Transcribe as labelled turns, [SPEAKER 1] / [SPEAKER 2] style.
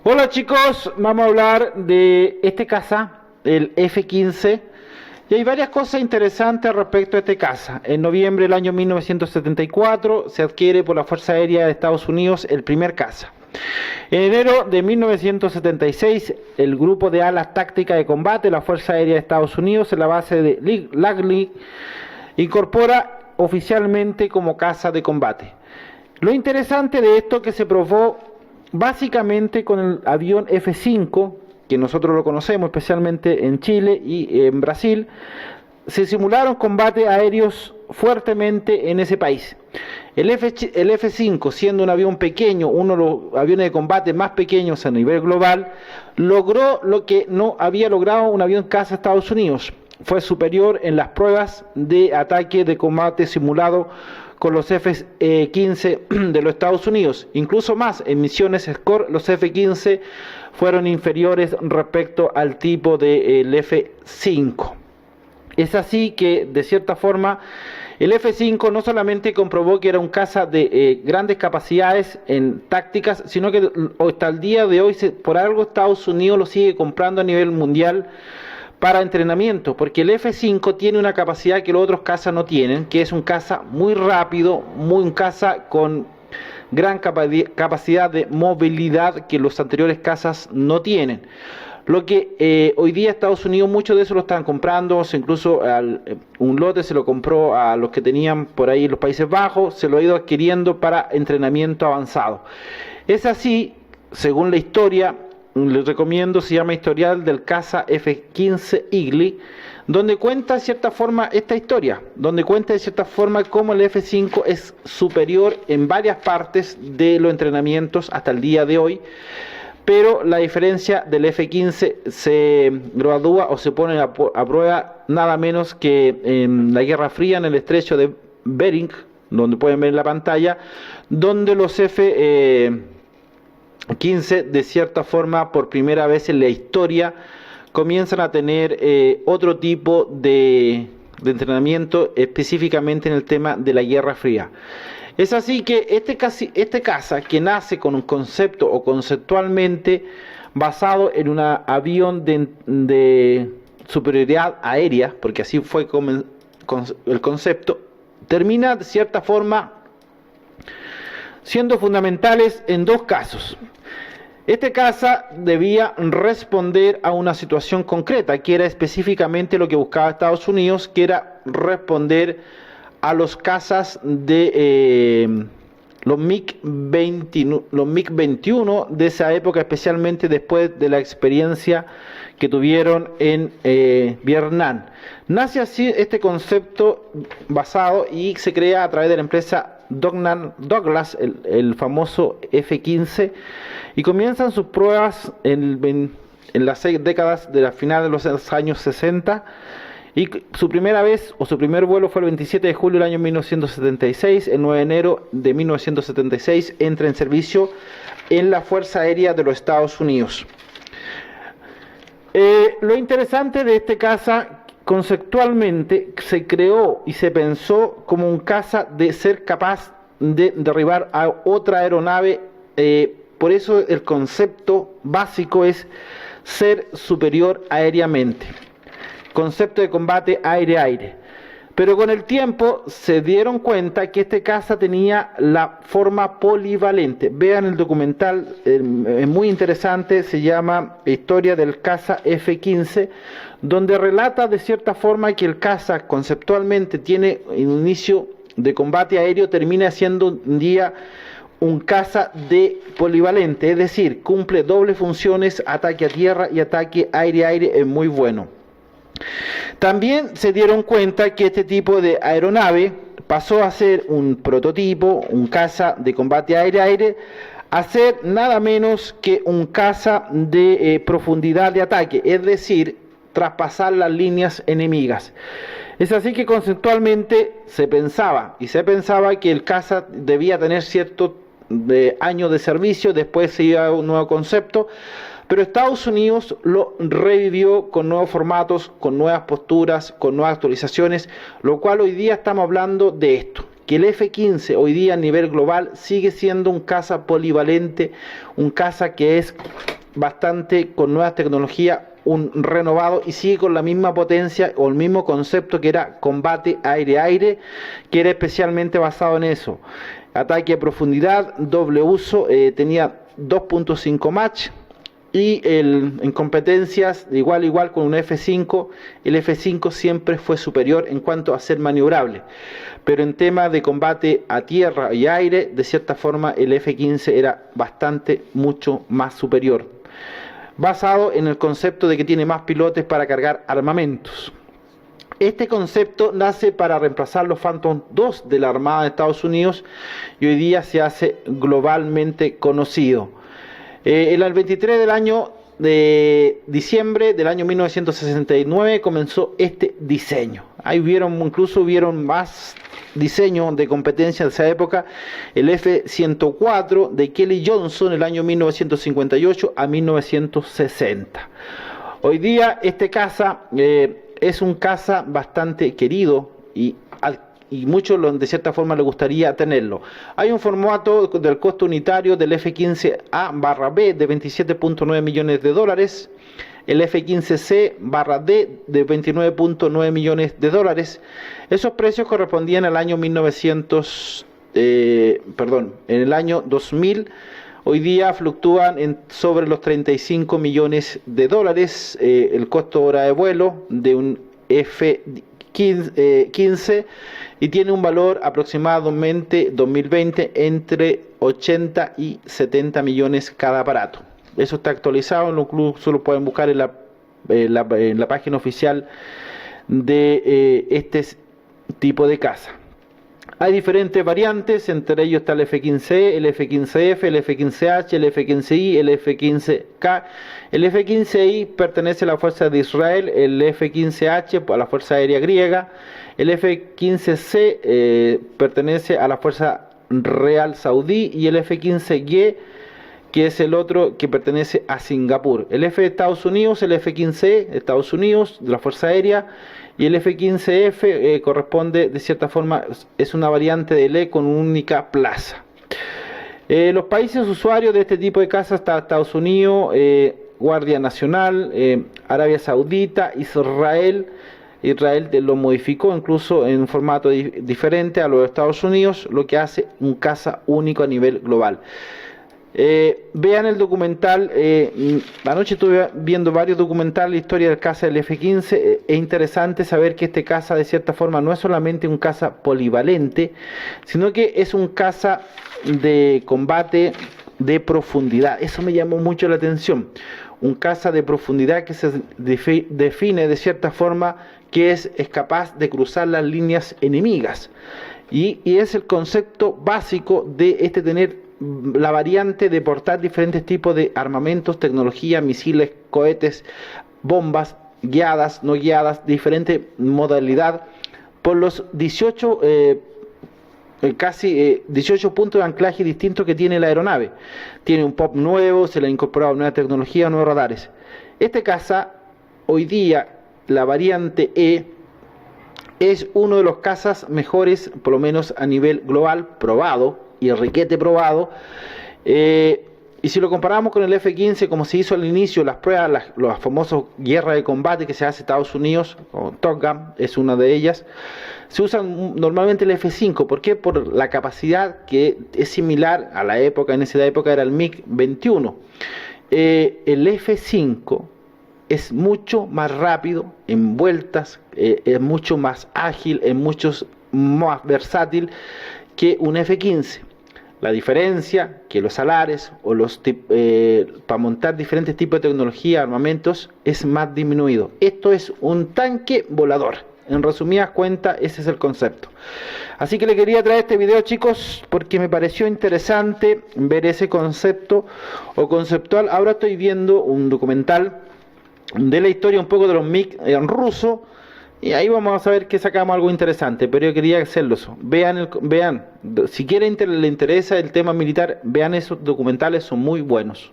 [SPEAKER 1] Hola chicos, vamos a hablar de este caza, el F-15, y hay varias cosas interesantes respecto a este caza. En noviembre del año 1974 se adquiere por la Fuerza Aérea de Estados Unidos el primer caza. En enero de 1976, el grupo de alas tácticas de combate de la Fuerza Aérea de Estados Unidos en la base de Langley incorpora oficialmente como caza de combate. Lo interesante de esto que se probó básicamente con el avión F-5, que nosotros lo conocemos especialmente en Chile y en Brasil, se simularon combates aéreos fuertemente en ese país. El F-5, siendo un avión pequeño, uno de los aviones de combate más pequeños a nivel global, logró lo que no había logrado un avión caza de Estados Unidos. Fue superior en las pruebas de ataque de combate simulado con los F-15 de los Estados Unidos. Incluso más, en misiones SCOR, los F-15 fueron inferiores respecto al tipo del F-5. Es así que, de cierta forma, el F-5 no solamente comprobó que era un caza de grandes capacidades en tácticas, sino que hasta el día de hoy, por algo Estados Unidos lo sigue comprando a nivel mundial para entrenamiento, porque el F-5 tiene una capacidad que los otros cazas no tienen, que es un caza muy rápido, un caza con gran capacidad de movilidad que los anteriores cazas no tienen. Lo que hoy día Estados Unidos, muchos de eso lo están comprando, incluso un lote se lo compró a los que tenían por ahí los Países Bajos, se lo ha ido adquiriendo para entrenamiento avanzado. Es así, según la historia, les recomiendo, se llama Historial del Caza F-15 Eagle, donde cuenta de cierta forma esta historia, donde cuenta de cierta forma cómo el F-5 es superior en varias partes de los entrenamientos hasta el día de hoy, pero la diferencia del F-15 se gradúa o se pone a prueba nada menos que en la Guerra Fría, en el estrecho de Bering, donde pueden ver en la pantalla, donde los F-15 de cierta forma por primera vez en la historia comienzan a tener otro tipo de entrenamiento específicamente en el tema de la Guerra Fría. Es así que este caza que nace con un concepto o conceptualmente basado en un avión de superioridad aérea, porque así fue como el concepto, termina de cierta forma siendo fundamentales en dos casos. Este caza debía responder a una situación concreta, que era específicamente lo que buscaba Estados Unidos, que era responder a los cazas de los MiG-21 de esa época, especialmente después de la experiencia que tuvieron en Vietnam. Nace así este concepto basado y se crea a través de la empresa Douglas, el famoso F-15, y comienzan sus pruebas en las 6 décadas de la final de los años 60. Y su primera vez o su primer vuelo fue el 27 de julio del año 1976. El 9 de enero de 1976 entra en servicio en la Fuerza Aérea de los Estados Unidos. Lo interesante de este caza, conceptualmente se creó y se pensó como un caza de ser capaz de derribar a otra aeronave. Por eso el concepto básico es ser superior aéreamente. Concepto de combate aire-aire. Pero con el tiempo se dieron cuenta que este caza tenía la forma polivalente. Vean el documental, es muy interesante, se llama Historia del Caza F-15, donde relata de cierta forma que el caza conceptualmente tiene un inicio de combate aéreo, termina siendo un día un caza de polivalente, es decir, cumple dobles funciones, ataque a tierra y ataque aire-aire, es muy bueno. También se dieron cuenta que este tipo de aeronave pasó a ser un prototipo, un caza de combate aire-aire, a ser nada menos que un caza de profundidad de ataque, es decir, traspasar las líneas enemigas. Es así que conceptualmente se pensaba que el caza debía tener cierto años de servicio, después se iba a un nuevo concepto. Pero Estados Unidos lo revivió con nuevos formatos, con nuevas posturas, con nuevas actualizaciones, lo cual hoy día estamos hablando de esto, que el F-15 hoy día a nivel global sigue siendo un caza polivalente, un caza que es bastante con nuevas tecnologías, un renovado, y sigue con la misma potencia o el mismo concepto que era combate aire-aire, que era especialmente basado en eso. Ataque a profundidad, doble uso, tenía 2.5 Mach, y en competencias de igual a igual con un F5, el F5 siempre fue superior en cuanto a ser maniobrable, pero en tema de combate a tierra y aire, de cierta forma el F15 era mucho más superior, basado en el concepto de que tiene más pilotes para cargar armamentos. Este concepto nace para reemplazar los Phantom II de la Armada de Estados Unidos y hoy día se hace globalmente conocido. El 23 del año de diciembre del año 1969 comenzó este diseño. Ahí incluso hubieron más diseños de competencia de esa época. El F-104 de Kelly Johnson el año 1958 a 1960. Hoy día este caza es un caza bastante querido y muchos de cierta forma les gustaría tenerlo. Hay un formato del costo unitario del F-15A/B de 27.9 millones de dólares, el F-15C/D de 29.9 millones de dólares. Esos precios correspondían al año en el año 2000. Hoy día fluctúan sobre los 35 millones de dólares el costo hora de vuelo de un F-15 y tiene un valor aproximadamente 2020 entre 80 y 70 millones cada aparato. Eso está actualizado, incluso lo pueden buscar en la página oficial de este tipo de caza. Hay diferentes variantes, entre ellos está el F-15E, el F-15F, el F-15H, el F-15I, el F-15K. El F-15I pertenece a la Fuerza de Israel, el F-15H a la Fuerza Aérea Griega, el F-15C pertenece a la Fuerza Real Saudí y el F-15Y, que es el otro que pertenece a Singapur. El F de Estados Unidos, el F-15E de Estados Unidos, de la Fuerza Aérea, y el F-15F corresponde, de cierta forma, es una variante del E con única plaza. Los países usuarios de este tipo de caza está Estados Unidos, Guardia Nacional, Arabia Saudita, Israel. Israel lo modificó incluso en un formato diferente a los de Estados Unidos, lo que hace un caza único a nivel global. Vean el documental, anoche estuve viendo varios documentales, la historia del caza del F-15, es interesante saber que este caza de cierta forma no es solamente un caza polivalente, sino que es un caza de combate de profundidad. Eso me llamó mucho la atención, un caza de profundidad que se define de cierta forma que es capaz de cruzar las líneas enemigas, y es el concepto básico de tener la variante de portar diferentes tipos de armamentos, tecnología, misiles, cohetes, bombas, guiadas, no guiadas, diferente modalidad, por los 18 puntos de anclaje distintos que tiene la aeronave. Tiene un POP nuevo, se le ha incorporado nueva tecnología, nuevos radares. Este caza, hoy día, la variante E, es uno de los cazas mejores, por lo menos a nivel global, probado, y el requete probado, y si lo comparamos con el F-15, como se hizo al inicio, las pruebas, las famosas guerras de combate que se hace en Estados Unidos, o Top Gun es una de ellas, se usa normalmente el F-5. ¿Por qué? Por la capacidad que es similar a la época, en esa época era el MiG-21. El F-5 es mucho más rápido en vueltas, es mucho más ágil, es mucho más versátil que un F-15. La diferencia que los alares o para montar diferentes tipos de tecnología, armamentos, es más disminuido. Esto es un tanque volador. En resumidas cuentas, ese es el concepto. Así que le quería traer este video, chicos, porque me pareció interesante ver ese concepto o conceptual. Ahora estoy viendo un documental de la historia un poco de los MiG en ruso, y ahí vamos a ver que sacamos algo interesante, pero yo quería hacerlo eso. Vean, si quieren, les interesa el tema militar, vean esos documentales, son muy buenos.